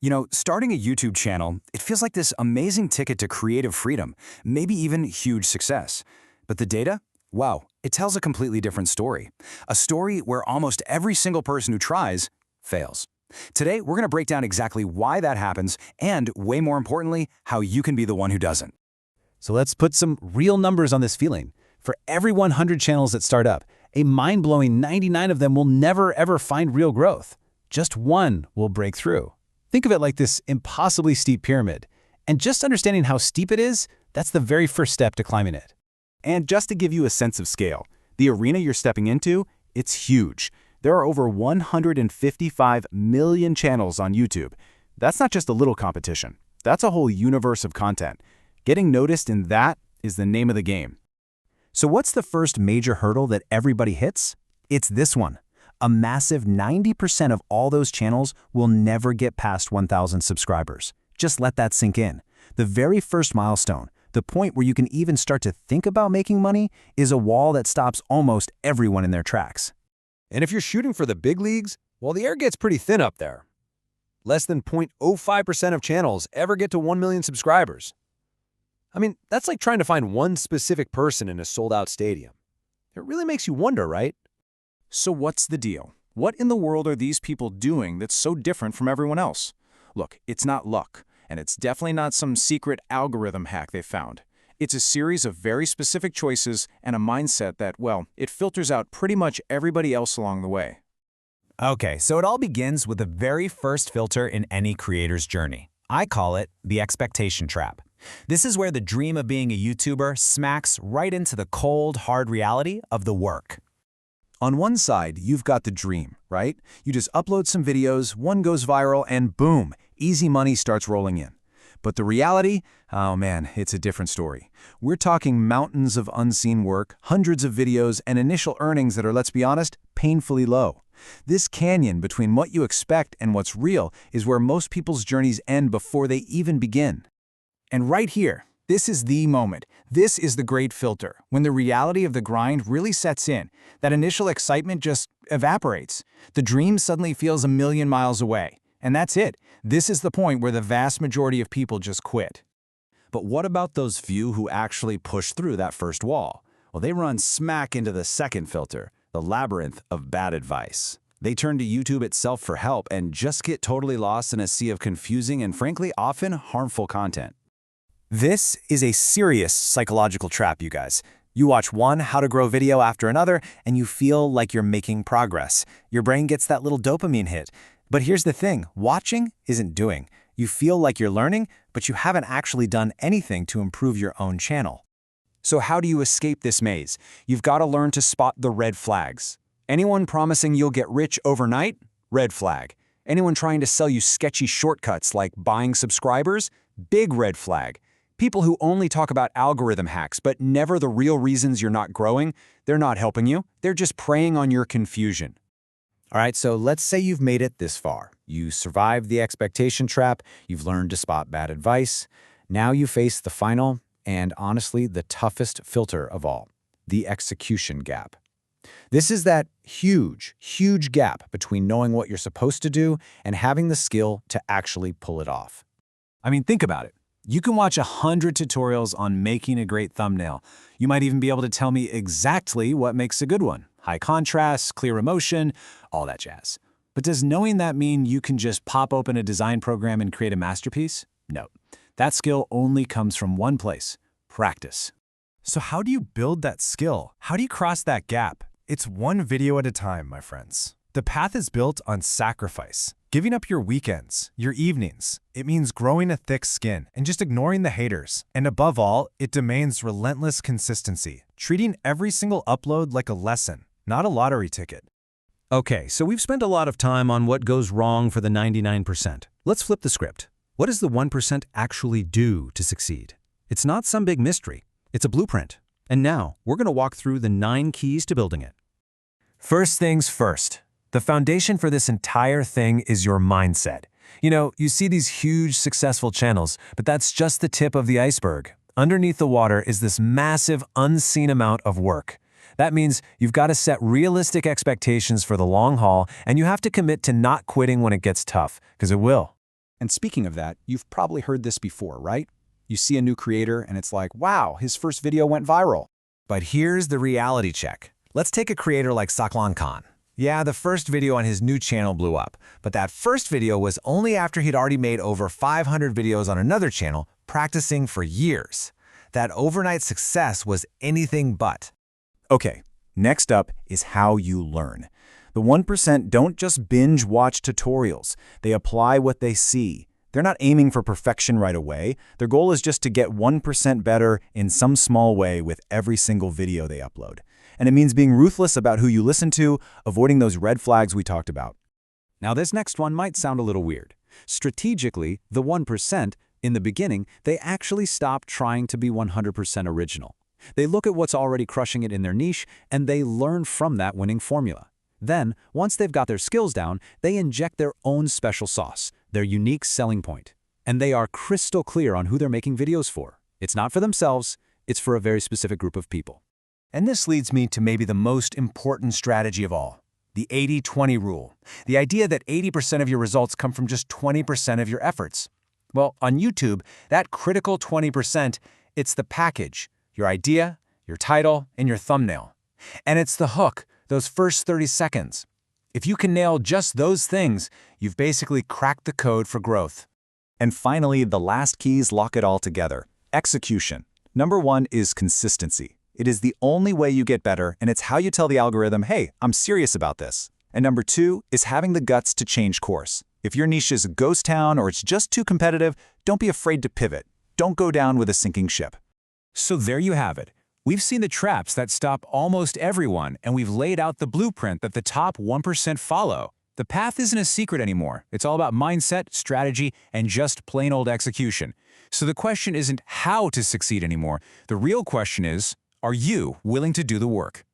You know, starting a YouTube channel, it feels like this amazing ticket to creative freedom, maybe even huge success. But the data? Wow, it tells a completely different story. A story where almost every single person who tries fails. Today, we're going to break down exactly why that happens and, way more importantly, how you can be the one who doesn't. So let's put some real numbers on this feeling. For every 100 channels that start up, a mind-blowing 99 of them will never ever find real growth. Just one will break through. Think of it like this impossibly steep pyramid. And just understanding how steep it is, that's the very first step to climbing it. And just to give you a sense of scale, the arena you're stepping into, it's huge. There are over 155 million channels on YouTube. That's not just a little competition. That's a whole universe of content. Getting noticed in that is the name of the game. So what's the first major hurdle that everybody hits? It's this one. A massive 90% of all those channels will never get past 1,000 subscribers. Just let that sink in. The very first milestone, the point where you can even start to think about making money, is a wall that stops almost everyone in their tracks. And if you're shooting for the big leagues, well, the air gets pretty thin up there. Less than 0.05% of channels ever get to 1 million subscribers. I mean, that's like trying to find one specific person in a sold-out stadium. It really makes you wonder, right? So what's the deal? What in the world are these people doing that's so different from everyone else? Look, it's not luck, and it's definitely not some secret algorithm hack they found. It's a series of very specific choices and a mindset that, well, it filters out pretty much everybody else along the way. Okay, so it all begins with the very first filter in any creator's journey. I call it the expectation trap. This is where the dream of being a YouTuber smacks right into the cold, hard reality of the work. On one side, you've got the dream, right? You just upload some videos, one goes viral, and boom, easy money starts rolling in. But the reality? Oh man, it's a different story. We're talking mountains of unseen work, hundreds of videos, and initial earnings that are, let's be honest, painfully low. This canyon between what you expect and what's real is where most people's journeys end before they even begin. And right here, this is the moment. This is the great filter, when the reality of the grind really sets in. That initial excitement just evaporates. The dream suddenly feels a million miles away. And that's it. This is the point where the vast majority of people just quit. But what about those few who actually push through that first wall? Well, they run smack into the second filter, the labyrinth of bad advice. They turn to YouTube itself for help and just get totally lost in a sea of confusing and frankly often harmful content. This is a serious psychological trap, you guys. You watch one how to grow video after another, and you feel like you're making progress. Your brain gets that little dopamine hit. But here's the thing, watching isn't doing. You feel like you're learning, but you haven't actually done anything to improve your own channel. So how do you escape this maze? You've got to learn to spot the red flags. Anyone promising you'll get rich overnight? Red flag. Anyone trying to sell you sketchy shortcuts like buying subscribers? Big red flag. People who only talk about algorithm hacks but never the real reasons you're not growing, they're not helping you. They're just preying on your confusion. All right, so let's say you've made it this far. You survived the expectation trap, you've learned to spot bad advice. Now you face the final, and honestly, the toughest filter of all, the execution gap. This is that huge, huge gap between knowing what you're supposed to do and having the skill to actually pull it off. I mean, think about it. You can watch 100 tutorials on making a great thumbnail. You might even be able to tell me exactly what makes a good one. High contrast, clear emotion, all that jazz. But does knowing that mean you can just pop open a design program and create a masterpiece? No. That skill only comes from one place: practice. So how do you build that skill? How do you cross that gap? It's one video at a time, my friends. The path is built on sacrifice. Giving up your weekends, your evenings. It means growing a thick skin and just ignoring the haters. And above all, it demands relentless consistency, treating every single upload like a lesson, not a lottery ticket. Okay, so we've spent a lot of time on what goes wrong for the 99%. Let's flip the script. What does the 1% actually do to succeed? It's not some big mystery. It's a blueprint. And now, we're going to walk through the 9 keys to building it. First things first. The foundation for this entire thing is your mindset. You know, you see these huge, successful channels, but that's just the tip of the iceberg. Underneath the water is this massive, unseen amount of work. That means you've got to set realistic expectations for the long haul, and you have to commit to not quitting when it gets tough, because it will. And speaking of that, you've probably heard this before, right? You see a new creator and it's like, wow, his first video went viral. But here's the reality check. Let's take a creator like Saklan Khan. Yeah, the first video on his new channel blew up, but that first video was only after he'd already made over 500 videos on another channel, practicing for years. That overnight success was anything but. Okay, next up is how you learn. The 1% don't just binge watch tutorials. They apply what they see. They're not aiming for perfection right away. Their goal is just to get 1% better in some small way with every single video they upload. And it means being ruthless about who you listen to, avoiding those red flags we talked about. Now this next one might sound a little weird. Strategically, the 1%, in the beginning, they actually stop trying to be 100% original. They look at what's already crushing it in their niche, and they learn from that winning formula. Then, once they've got their skills down, they inject their own special sauce, their unique selling point. And they are crystal clear on who they're making videos for. It's not for themselves, it's for a very specific group of people. And this leads me to maybe the most important strategy of all, the 80-20 rule. The idea that 80% of your results come from just 20% of your efforts. Well, on YouTube, that critical 20%, it's the package, your idea, your title, and your thumbnail. And it's the hook, those first 30 seconds. If you can nail just those things, you've basically cracked the code for growth. And finally, the last keys lock it all together. Execution. Number 1 is consistency. It is the only way you get better, and it's how you tell the algorithm, hey, I'm serious about this. And number 2 is having the guts to change course. If your niche is a ghost town or it's just too competitive, don't be afraid to pivot. Don't go down with a sinking ship. So there you have it. We've seen the traps that stop almost everyone, and we've laid out the blueprint that the top 1% follow. The path isn't a secret anymore. It's all about mindset, strategy, and just plain old execution. So the question isn't how to succeed anymore. The real question is, are you willing to do the work?